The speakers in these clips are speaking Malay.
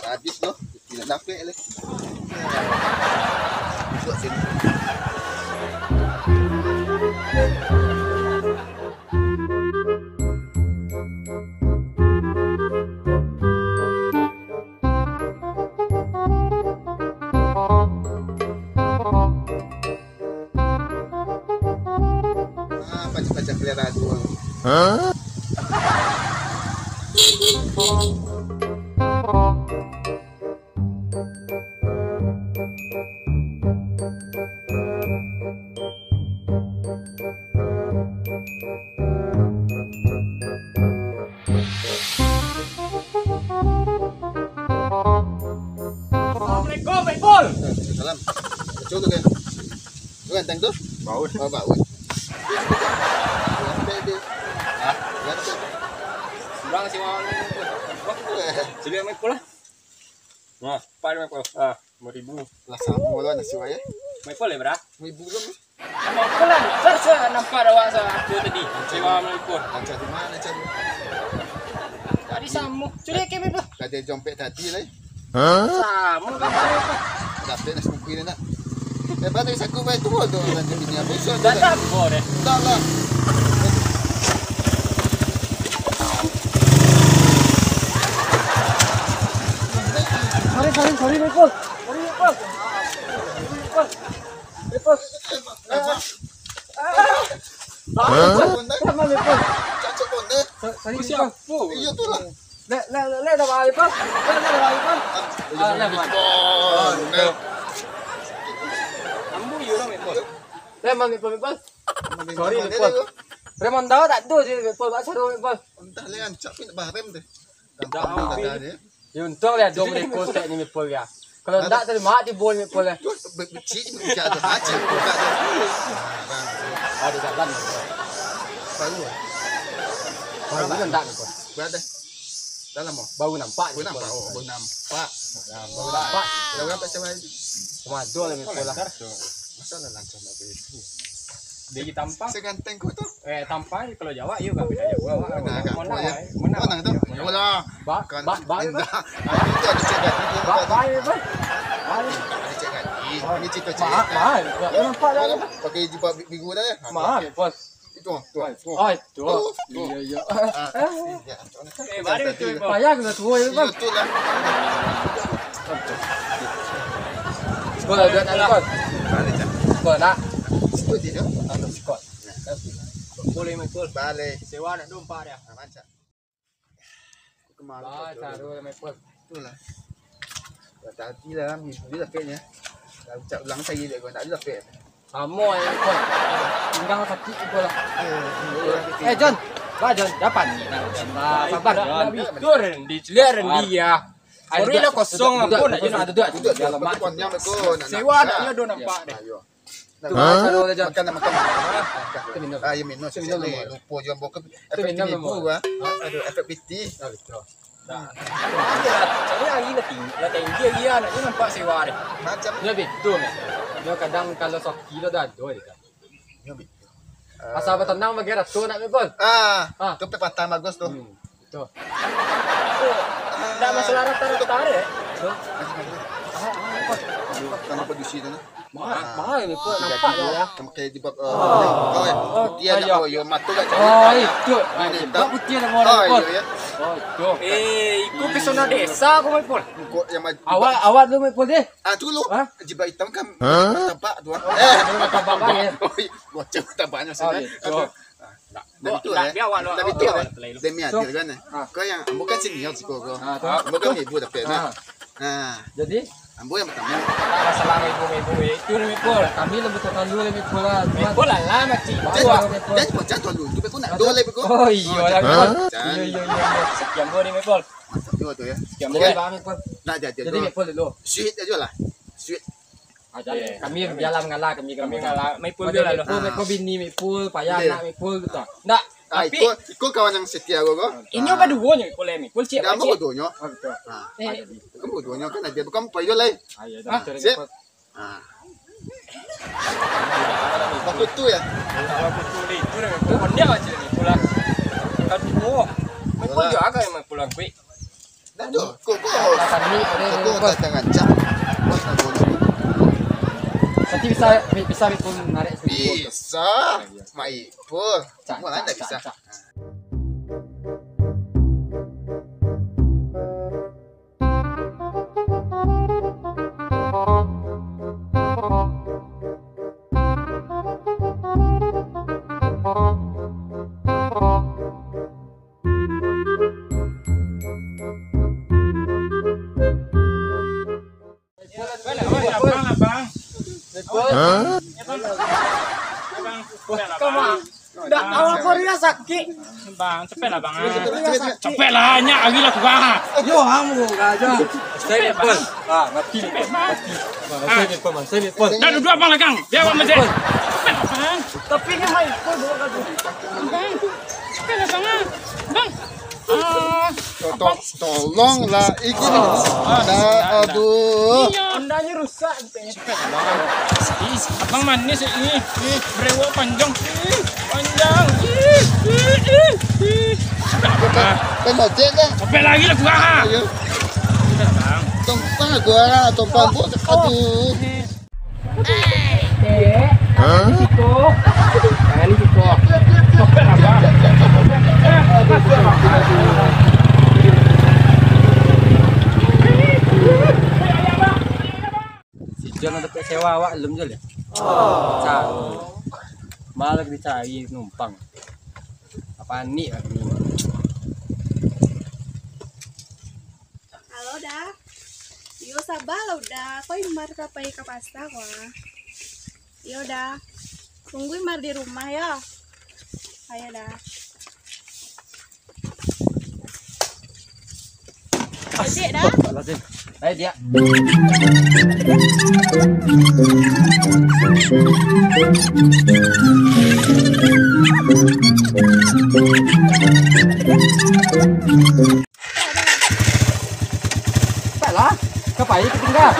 Habis loh, tidak dapat lagi. Masuk sini. Pajak-pajak kelihatan dua. Hah? Assalamualaikum, Pak Ipul. Salam. Coba kan. Bukan tang tu? Bau. Oh, bau. Ah, Ganti. kurang sih mau. Jadi Pak Ipul lah. Nah, Pak Ipul. Ah, 5.000. Lah sama lah nasi waya. Pak Ipul ya, Bra? 1,000 belum. Pak Ipul lah. Saya nampak awak saya aku tadi. Sewa Pak Ipul. Lancar di mana cari? Tadi samu. Curi ke Pak Ipul. Ada jompet tadi lah. Samu kan Pak Ipul. Dapat nasi kuih nak. Baru saku baik tu tu nanti bini apa isu Dah dah boleh. dah lah. Sorry, Pak Ipul. Sorry, Pak Ipul. Sama Pak Ipul. Cacok pun deh. Sorry, Pak Siapa? Ipul. Iya tu lah. Le dah Pak Ipul. Le dah Pak Ipul. Ambu you lah Pak Ipul. Le Pak Ipul. Sorry, Pak Ipul. Remon tahu tak tu je Pak Ipul. Pak Saru Pak Ipul. Entah le ancak pun barem tu. Dah Ada. Ya untung lah 2 menit kosek ni Pak Ipul ya. Kalau tak tadi mak di bol Pak Ipul. Tu becik bicara ada macam buka tu. Ada tak dan. Baru. Baru kan tak Pak. Berada. Dalam mau. Baru nampak. Baru nampak. Oh, baru nampak. Baru nampak. Dah berapa sama? Cuma 2 lah Pak Ipul lah. Masalah lancar nak begitu. Dia tampak. Seganteng kau tu. Tampak kalau Jawa you enggak beda Jawa. Mana agak Mana ya? mana. Mana tu? Bola. Kan Itu ada cek ganti. Baik Pak. Ada cek ganti. Ini cerita cek. Mahal. Nampak dah. Pakai jubah minggu dah ya. Mahal Pak. Itu tu. Oh, itu. Iya. Ya. Baru tu Ipul. Payah kena tua ya Pak. Itu lah. Sekolah dah nak Pak. Balik dah. Sekolah nak. Itu dia. Anak sekolah. Boleh Ipul. Balik. Sewa nak dompa dia. Macam. Ah, Kemarin. saru Pak. Itulah. Tadi lah minggu dia dapatnya. Dah ucap ulang saya dia kau tak ada dapat. Kamu yang Pak. Tinggal sakit Pak lah. John. Ba John, dapat ni. Sabar. Tur di clear dia. Sorry lah kosong pun nak ada dua. Duduk dalam mak. Konnya betul. Sewa nak dia do nampak dia. Ayo. Tu saru dah John. Makan. Tu minum. Ya minum. Saya lupa je buka. Efek minum gua. Aduh, efek piti. Cari lagi lah tinggi dia nak dia nampak sewa dia. Macam Dia betul ni. Dia kadang kalau sok kilo dah ada dia. Asal bertenang bagi ratu nak Pak. tu pepatah bagus tu. Betul. Tak masalah rata-rata dia. Kenapa di sini tu? Mahal ni Pak. Nampak ya. Kamu kayak di bab kau ya. Dia nak yo matu kat Oh, itu. Tak putih nak mau Pak. ya. Oh, itu. Ikut pesona desa aku Ipul. Kau yang Awak dulu Pak deh. dulu. Jibak hitam kan tabak tu. Tambah banyak. Bocor tabaknya sana. Dan itu Dia awak lu. Tapi itu demi adil kan. Kau yang bukan sini kau. Bukan ibu dapat. Jadi Ambo yang pertama. Tak masalah ibu itu Ipul. kami lebih total dulu lebih pula. Ipul lah macam. Jadi macam tu dulu. Tu aku nak dua lagi aku. Oh iya lah Ipul. Iya. Sekian boleh Ipul. Dua tu ya. Sekian Boleh boleh. bang Ipul. Nak jadi. Jadi Ipul dulu. Sweet aja lah. Sweet. Kami jalan ngalah kami Kami ngalah Ipul dia lalu. Ipul bini Ipul payah nak Ipul tu. Nak Tapi- Iko kawan yang setia kok. Ini apa duonya polemik. Kul siap Kamu aja. kedonyo. Eh, Kamu kedonyo kan dia bukan payo lain. Ayo Ah, dah. Sip. Takut tuh ya. kalau betul itu dengan pohon dia aja nih pulang. Aduh. Main pun juga agak emang pulang kui. Dan tuh, kok Tadi kok datang aja. Bos nagono. nanti bisa pun narik sedikit. Bisa. Mai pun. Cak, Mau ada cak, bisa. cak. Udah awal Korea sakit. Bang, cepet lah bang. Cepet. Cepet lah, nyak lagi lah kuah. Yo, kamu aja. Saya pun. Mati. Saya pun. Dah duduk abang lah kang. Biar awak masjid. Cepet lah bang. Tapi ni hai pun dua kali. Bang, cepet lah bang. Bang. Tolonglah iki nih. Aduh. Andanya rusak. Cepet lah bang. Ih, abang manis ini. Brewok panjang. Panjang. Cepet lah bang. Kan macet lah. Cepet lagi lah kuah. Ayo. Cepet lah bang. Tumpang gua lah, tumpang bu. Aduh. Cepet lah bang. Si John ada sewa awak belum Jol ya? Cari. Malah dicari numpang. Apa nih ini? Halo dah. Yo sabar lo dah. Kau imar sampai ke pasta kok. Yo dah. Tunggu imar di rumah ya. Ayo dah. Adik dah. Lazim. Ayo dia. Cepatlah. Kapai ketinggal.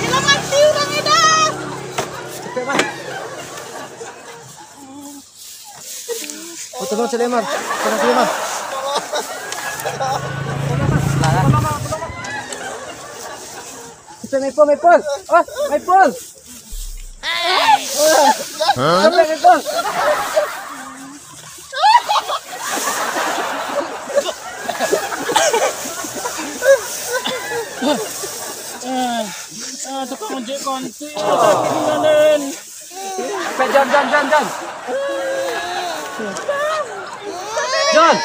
Hilang mati orang dah. Tolong Sulaiman. Tolong Sulaiman. Maipul. Oh, Maipul. Sampai Maipul. Tukang ojek konti. Ketinggalan. John. John.